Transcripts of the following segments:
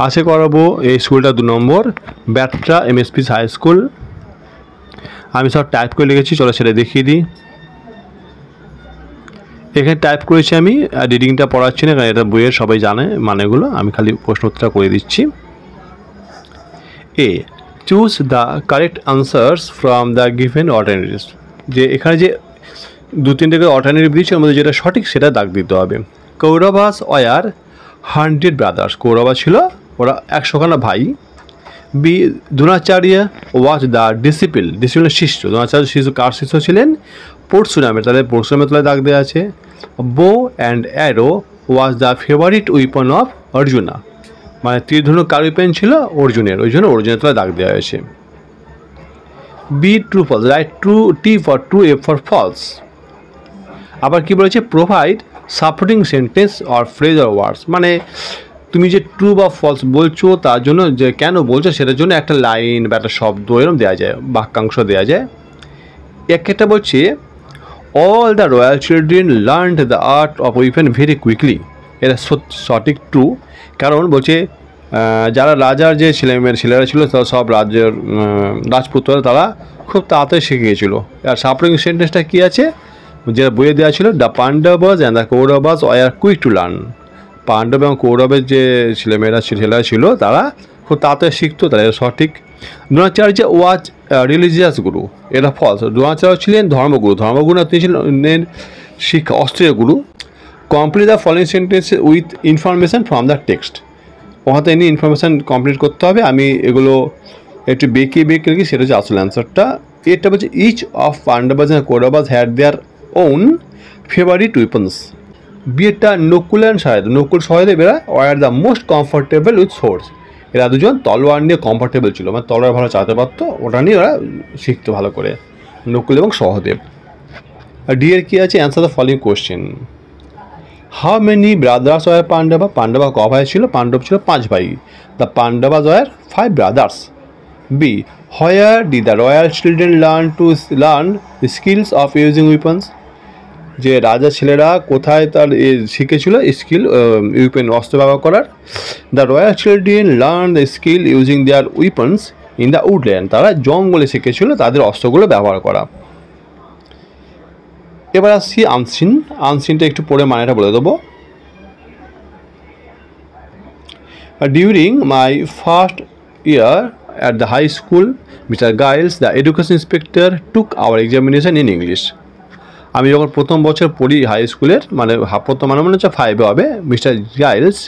আজকে করাবো এই স্কুলটা 2 নম্বর ব্যাট্রা এমএসপি হাই স্কুল। আমি সব টাইপ করে লিখেছি, চলো সেটা দেখিয়ে দিই। এখানে টাইপ করেছি আমি, রিডিংটা পড়াচ্ছি না কারণ এটা বইয়ের সবাই জানে মানেগুলো, আমি খালি প্রশ্নোত্তরটা করে দিচ্ছি। A, choose the correct answers from the given alternatives. যে এখানে যে 2-3টে অল্টারনেটিভ দিয়েছে ওর মধ্যে যেটা সঠিক সেটা দাগ দিতে হবে। কৌরবাস ওয়ার 100 ব্রাদার্স, কৌরবা ছিল ওরা 100খানা ভাই। B, Dronacharya was the disciple, discipline শিষ্য, দ্রোণাচার্য শিশু কার শিষ্য ছিলেন? পরশুরামের, তাহলে পরশুরামের তলায় দাগ দেওয়া আছে। বো and arrow was the favourite weapon of Arjuna, মানে তীর ধনুক কার উইপন ছিল? অর্জুনের, ওই জন্য অর্জুনের তলায় দাগ দেওয়া হয়েছে। B, true false, right true, T for true, A for false. আবার কি বলেছে? Provide supporting sentence or phrase or words, মানে তুমি যে ট্রু বা ফলস বলছো তার জন্য যে কেন বলছো সেটার জন্য একটা লাইন বা একটা শব্দ এরকম দেওয়া যায়, বাক্যাংশ দেওয়া যায়। একটা বলছে all the royal children learned the art of weapon very quickly, এটা সঠিক ট্রু, কারণ বলছে যারা রাজার যে ছেলেরা ছিল সব রাজ্যের রাজপুত্ররা তারা খুব তাড়াতাড়ি শিখে গিয়েছিল। আর সাপোর্টিং সেন্টেন্সটা কী আছে যেটা বইয়ে দেওয়া ছিল? The Pandavas and the Kauravas were quick to learn, Pandava এবং কৌরবের যে ছেলেরা ছিল তারা খুব তাড়াতাড়ি শিখতো, তারা সঠিক। দ্রোণাচার্য ওয়াজ রিলিজিয়াস গুরু, এটা ফলস। দ্রোণাচার্য ছিলেন ধর্মগুরু, ধর্মগুরু তিনি ছিলেন শিক্ষা অস্ত্রীয় গুরু। Complete the following sentence with information from the text, ওখানে এনে ইনফরমেশান কমপ্লিট করতে হবে। আমি এগুলো একটু বেঁকে লিখি, সেটা হচ্ছে আসল অ্যান্সারটা। এটা বলছে each of Pandavas and Kauravas had their own favourite weapons. বিয়েটা নকুল অ্যান্ড সহদেব, নকুল সহদেব এরা were the most comfortable with swords, এরা দুজন তলোয়ার নিয়ে কমফোর্টেবল ছিল, মানে তলোয়ার ভালো চালাতে পারতো, ওটা নিয়ে ওরা শিখতো ভালো করে, নকুল এবং সহদেব। আর ডি এর কী আছে? Answer the following question. How many brothers were Pandava, Pandava ক ভাই ছিল? পাণ্ডব ছিল 5 ভাই। The Pandavas were 5 brothers. B, where did the royal children learn skills of using weapons, যে রাজা ছেলেরা কোথায় তার শিখেছিল স্কিল উইপেন অস্ত্র ব্যবহার করার? The royal children learn the skill using their weapons in the woodland, তারা জঙ্গলে শিখেছিল তাদের অস্ত্রগুলো ব্যবহার করা। এবার আসছি আনসিন, আনসিনটা একটু পড়ে মানেটা বলে দেবো। During my first year at the high school, Mr. Giles, the education inspector, took our examination in English. আমি যখন প্রথম বছর পড়ি হাই স্কুলের, মানে প্রথম মনে হচ্ছে 5 হবে, মিস্টার গাইলস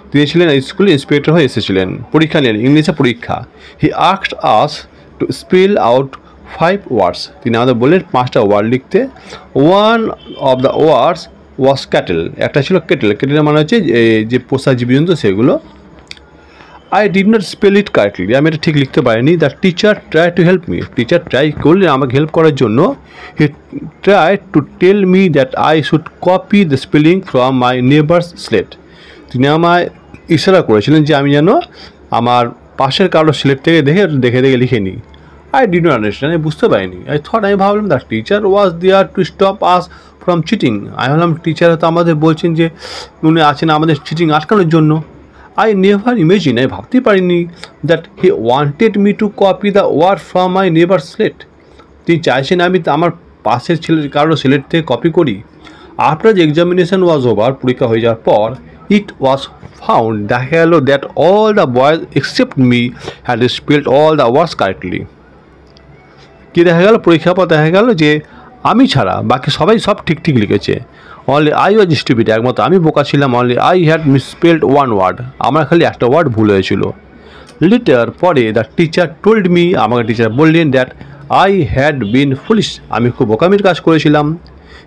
তিনি ছিলেন স্কুল ইন্সপেক্টর হয়ে এসেছিলেন, পরীক্ষা নিলেন, ইংলিশে পরীক্ষা। He asked us to spell out 5 ওয়ার্ডস, তিনি আমাদের বললেন 5টা ওয়ার্ড লিখতে। One of the words was cattle, একটা ছিল কেটেল, কেটেলের মানে হচ্ছে যে পোষা জীবজন্তু সেগুলো। I did not spell it correctly, আমি এটা ঠিক লিখতে পারিনি। The teacher try to help me, teacher try করলেন আমাকে হেল্প করার জন্য। He try to tell me that I should copy the spelling from my neighbours slate, তিনি আমায় ইশারা করেছিলেন যে আমি যেন আমার পাশের কারোর স্লেট থেকে দেখে লিখে নিই। আই ডিড নট আন্ডারস্ট্যান্ড, আমি বুঝতে পারিনি। আমি ভাবলাম the teacher was there to stop us from cheating, আমি ভাবলাম টিচার হয়তো আমাদের বলছেন যে উনি আছেন আমাদের চিটিং আটকানোর জন্য। I never imagined, আমি ভাবতে পারিনি that he wanted me to copy the word from my neighbor's slate, তিনি চাইছেন আমি আমার পাশের কারোর স্লেট থেকে কপি করি। After the examination was over, পরীক্ষা হয়ে যাওয়ার পর, ইট ওয়াজ ফাউন্ড, দেখা গেল that all the boys except me had spelled all the words correctly. কী দেখা গেল? পরীক্ষার পর দেখা গেল যে আমি ছাড়া বাকি সবাই সব ঠিক লিখেছে। অনলি আই ওয়াজ স্টুপিড, একমাত্র আমি বোকা ছিলাম। Only I had misspelled 1 word, আমার খালি একটা ওয়ার্ড ভুল হয়েছিল। লিটার, পরে, দ্য টিচার টোল্ড মি, আমাকে টিচার বললেন that I had been foolish, আমি খুব বোকামির কাজ করেছিলাম।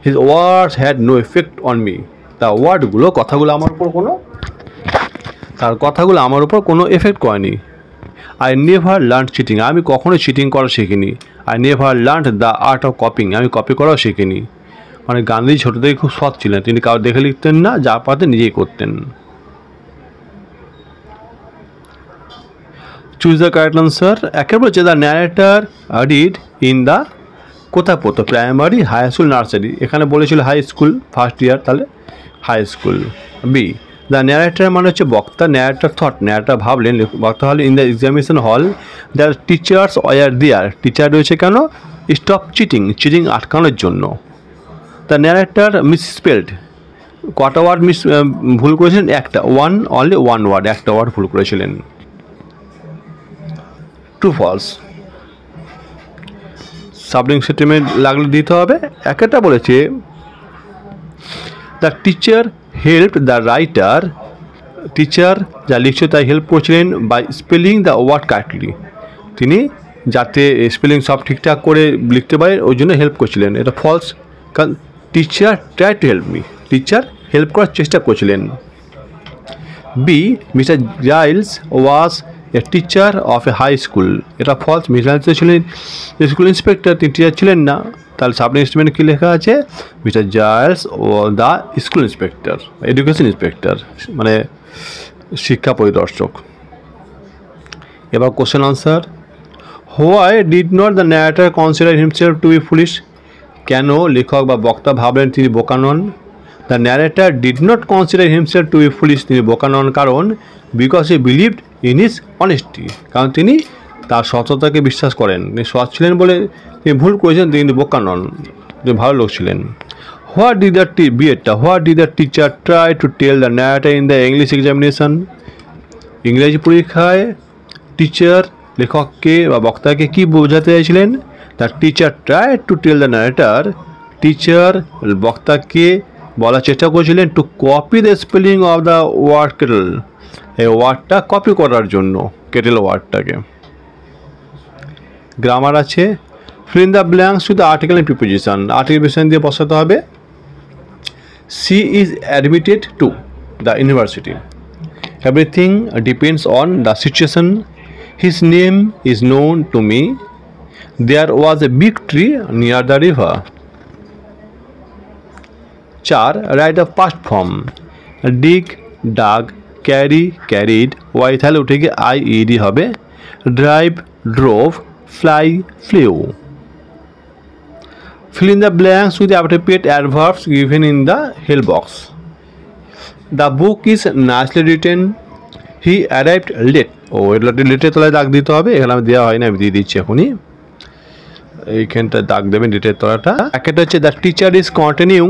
His words had no effect on me, তার কথাগুলো আমার উপর কোনো এফেক্ট করেনি। আই নেভার লার্ন চিটিং, আমি কখনোই চিটিং করা শিখিনি। I never learn the art of copying, আমি কপি করাও শিখিনি। মানে গান্ধী ছোটো থেকে খুব সৎ ছিলেন, তিনি কারো দেখে লিখতেন না, যা পারতেন নিজেই করতেন। Choose the correct answer. একে বলছে the narrator read in the, কোথায় পড়তো? প্রাইমারি, হাই স্কুল, নার্সারি, এখানে বলেছিল হাই স্কুল ফার্স্ট ইয়ার, তাহলে high school. B, the narrator মানে হচ্ছে বক্তা, ন্যারেটার থট, ন্যারেটার ভাবলেন, বক্তা হল in the examination hall the teachers were there, teacher রয়েছে কেন? স্টপ চিটিং, চিটিং আটকানোর জন্য। দ্য ন্যারেটার মিসস্পেলড, কটা ওয়ার্ড ভুল করেছিলেন? একটা, অনলি ওয়ান ওয়ার্ড, একটা ওয়ার্ড ভুল করেছিলেন। ট্রু ফলস, সাবলিং স্টেটমেন্ট লাগলে দিতে হবে। একটা বলেছে the teacher help the writer, teacher যা লিখছে তাই হেল্প করছিলেন by spelling the word correctly, তিনি যাতে স্পেলিং সব ঠিকঠাক করে লিখতে পারে ওই জন্য হেল্প করছিলেন। এটা ফলস, কারণ teacher try to help me, teacher help করার চেষ্টা করছিলেন। B, mister Giles was a teacher of a high school, এটা ফলস, মিস্টার জাইলস ছিলেন স্কুল ইন্সপেক্টর, তিনি টিচার ছিলেন না। তাহলে সাবলিং স্টেটমেন্টে কী লেখা আছে? মিস্টার জাইলস ও the school inspector, education inspector মানে শিক্ষা পরিদর্শক। এবার question answer. Why did not the narrator consider himself to be foolish, কেন লেখক বা বক্তা ভাবলেন তিনি বোকা নন? The narrator did not consider himself to be foolish, তিনি বোকা নন কারণ because he believed in his honesty, কারণ তিনি তার সততাকে বিশ্বাস করেন, তিনি সৎ ছিলেন বলে তিনি ভুল করেছেন, তিনি বোকা নন, তিনি ভালো লোক ছিলেন। হোয়াট ডিড দ্য বিএডটা, what did the teacher try to tell the narrator in the English examination, ইংরেজি পরীক্ষায় টিচার লেখককে বা বক্তাকে কী বোঝাতে চাইছিলেন? The teacher try to tell the narrator, teacher বক্তাকে বলার চেষ্টা করেছিলেন to copy the spelling of the word kettle, এই ওয়ার্ডটা কপি করার জন্য, কেটেল ওয়ার্ডটাকে। গ্রামার আছে, fill in the blanks with the article and preposition, article preposition দিয়ে বসাতে হবে। She is admitted to the university, everything depends on the situation, his name is known to me, there was a big tree near the river. 4, write of past form, dig, dug, carry, carried, Y তাহলে উঠে গিয়ে IED হবে, drive, drove, fly, flew. Fill in the blanks with the appropriate adverbs given in the help box. The book is nicely written. He arrived late. ও এটা লেটে তলায় দাগ দিতে হবে, এখানে আমি দেওয়া হয় না, আমি দিয়ে দিচ্ছি এখনই, এইখানটা দাগ দেবেন লেটের তলাটা। একটা হচ্ছে the teacher is continuing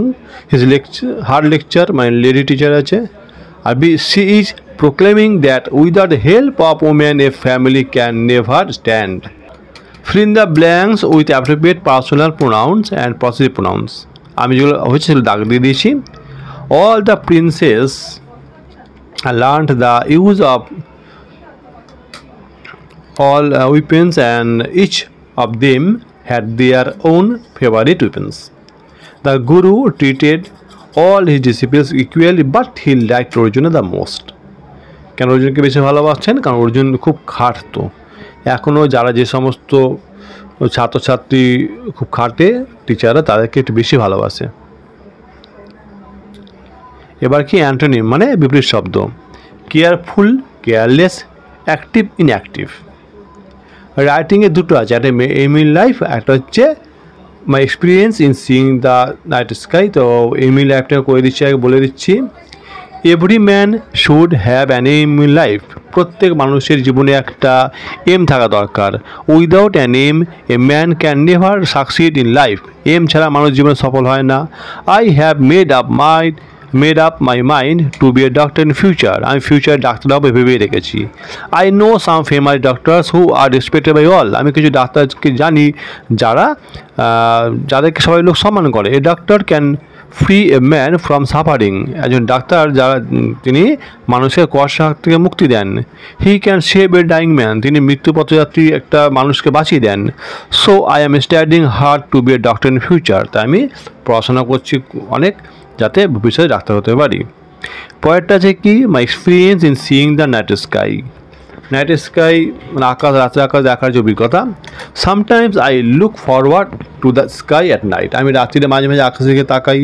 his lecture, her lecture মানে লেডি টিচার আছে। আর B, she is proclaiming that without the help of women a family can never stand. Fill in the blanks with appropriate personal pronouns and possessive pronouns. আমি যেগুলো হচ্ছে সেগুলো দাগ দিয়ে দিয়েছি। All the princes learned the use of all weapons and each of them had their own favorite weapons. The guru treated all his disciples equally but he liked Arjuna the most. কেন অর্জুনকে বেশি ভালোবাসছেন? কারণ অর্জুন খুব খাটতো, এখনও যারা যে সমস্ত ছাত্রছাত্রী খুব খাটে টিচাররা তাদেরকে একটু বেশি ভালোবাসে। এবার কি অ্যান্টোনিম মানে বিপরীত শব্দ, কেয়ারফুল, কেয়ারলেস, অ্যাক্টিভ, ইনঅ্যাক্টিভ। রাইটিংয়ে দুটো আছে, একটা এম ইন লাইফ, একটা হচ্ছে my experience in seeing the night sky. তো এম ইন লাইফটা করে দিচ্ছি, আগে বলে দিচ্ছি। Every man should have an aim in life, প্রত্যেক মানুষের জীবনে একটা এম থাকা দরকার। Without an aim a man can never succeed in life, aim ছাড়া মানুষ জীবনে সফল হয় না। I have made up my mind to be a doctor in future, আমি ফিউচারে ডাক্তার হবো ভেবে রেখেছি। I know some famous doctors who are respected by all, আমি কিছু ডাক্তারকে জানি যাদেরকে সবাই লোক সম্মান করে। A doctor can free a man from suffering, একজন ডাক্তার যারা তিনি মানুষের কষ্ট থেকে মুক্তি দেন। He can save a dying man, তিনি মৃত্যুপথযাত্রী একটা মানুষকে বাঁচিয়ে দেন। So I am studying hard to be a doctor in future, তাই আমি পড়াশোনা করছি অনেক যাতে ভবিষ্যতে ডাক্তার হতে পারি। পরেরটা আছে কি, মাই experience in seeing the night sky, night sky মানে আকাশ, রাতের আকাশ দেখার যে অভিজ্ঞতা। Sometimes I look forward to the sky at night, আমি রাত্রিরে মাঝে মাঝে আকাশের দিকে তাকাই।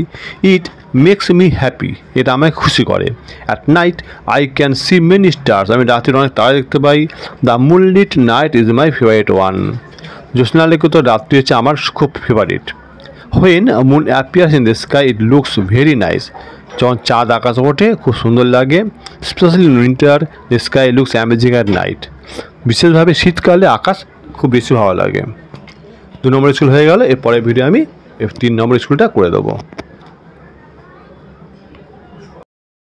ইট মেক্স মি হ্যাপি, এটা আমাকে খুশি করে। At night I can see many stars, আমি রাত্রির অনেক তারা দেখতে পাই। The moonlit night is my favourite one, জ্যোৎস্নালিখিত রাত্রি হচ্ছে আমার খুব favourite. When moon appears in the sky it looks very nice, যখন চাঁদ আকাশে ওঠে খুব সুন্দর লাগে, specially winter the sky looks amazing at night. বিশেষভাবে শীতকালে আকাশ খুব বেশি ভালো লাগে। 2 নম্বর স্কুল হয়ে গেল। এরপরের ভিডিও আমি 3 নম্বর স্কুলটা করে দেবো।